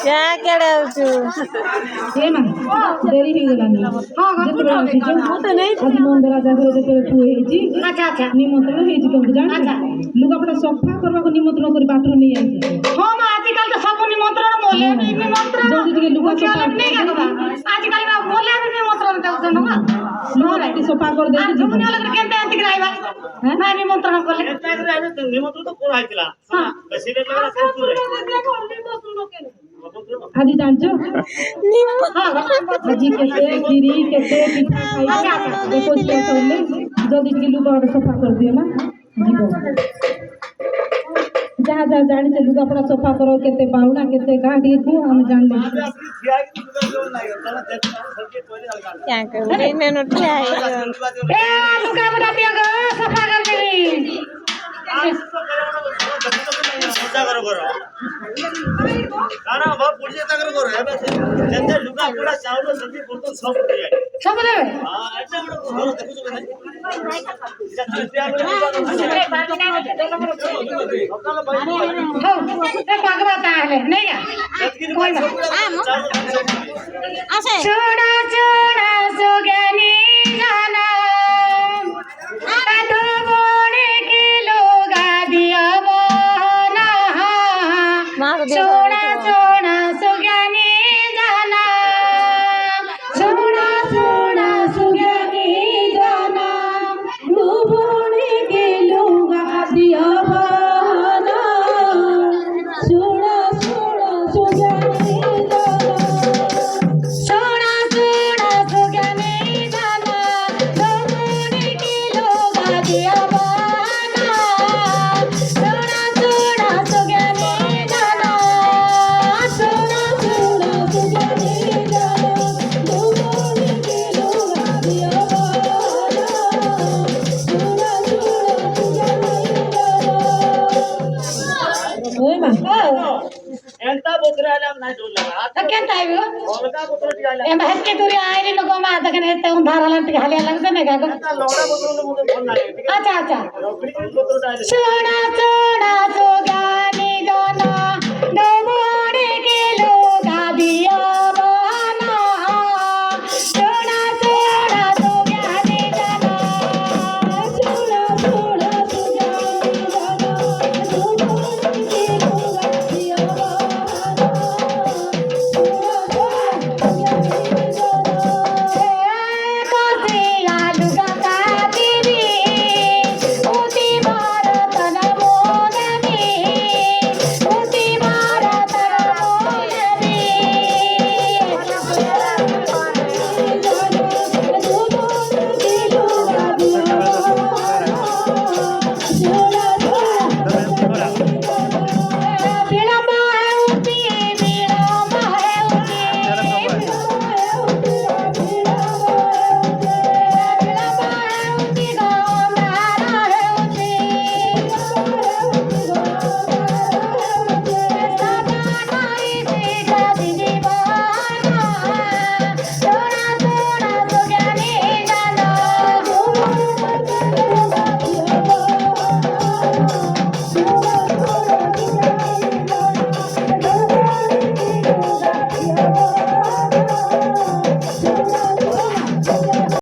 क्या केड़े होचु ये ना देरी ही गलानी हां जेते आसी मु तो नहीं आज मंदिर राजा घरे जेते तू हेजी अच्छा निमंत्रण हेजी तुम जान अच्छा लुगापटा सफा करबा को निमंत्रण करी बाटर नहीं आइछे हां मा आज कल तो सब निमंत्रण मोले निमंत्रण जल्दी जल्दी लुगा सफा नहीं करबा आज कल ना मोले निमंत्रण देउ न लुगा सफा कर दे तुम अलग केते अंत कराइबा ना निमंत्रण कोले निमंत्रण तो कोन आइतला बसी ले लगा तू आदि जानजो आजी केते खीरी केते पिठा खाई देखो क्या करले जल्दी के लुगा सफा कर दिए ना जीवो जहाँ जहाँ जानी से लुगा अपना सफा करो केते बाउना केते गाड़ी को हम जान ले क्या करूं मैं नोट है ए लुगा बता दियो गो सफा कर देवी मजा करो ना बाप पुलिस करो है बस जंदे लुगा पूरा चावल सब्जी बोलतो सब देवे हां ऐसा बड़ो देखो तो नहीं कोई छोड़ा छोड़ा सुगनी जाना तो बोले के लोग दिया बोना छोड़ा छोड़ा सुगनी जाना छोड़ा छोड़ा सुगनी जाना तो बोले के लोग दिया बोना छोड़ा छोड़ा सुगनी जाना छोड़ा छोड़ा सुगनी जाना तो बोले के लोग दिया बोना छोड़ा छोड़ा सुगनी जाना छोड़ा छोड़ा सुगनी जाना तो बोले के लोग दिया बोना छोड़ा छोड़ा सुगनी जाना ಎಂತ ಬೋತ್ರೆ ಆಲೆ ನಾ ಜೋಲ್ಲ केंत आयो ಹೊಲಕ ಬೋತ್ರೆ ಟಿಗಾಲೆ ए महके दूरी आइले लोगो मा दखने ते धाराला टिकाले लगते ने गागो ಎಂತ ಲೋಡ ಬೋತ್ರೆ ಮುದೆ ಫೋನ್ ನಾಲೆ अच्छा अच्छा ರೊಕ್ಕಡಿ ಬೋತ್ರೆ ಆಲೆ छोड़ा छोड़ा सुगानी जाना दो मोड़े के लोग दिया बहाना छोड़ा छोड़ा सुगानी जाना छोड़ा छोड़ा सुगानी जाना दो मोड़े के लोग दिया बहाना छोड़ा छोड़ा सुगानी जाना कासे आलूगा का देवी उती भारत नमो नमी उती भारत नमो नमी Yeah.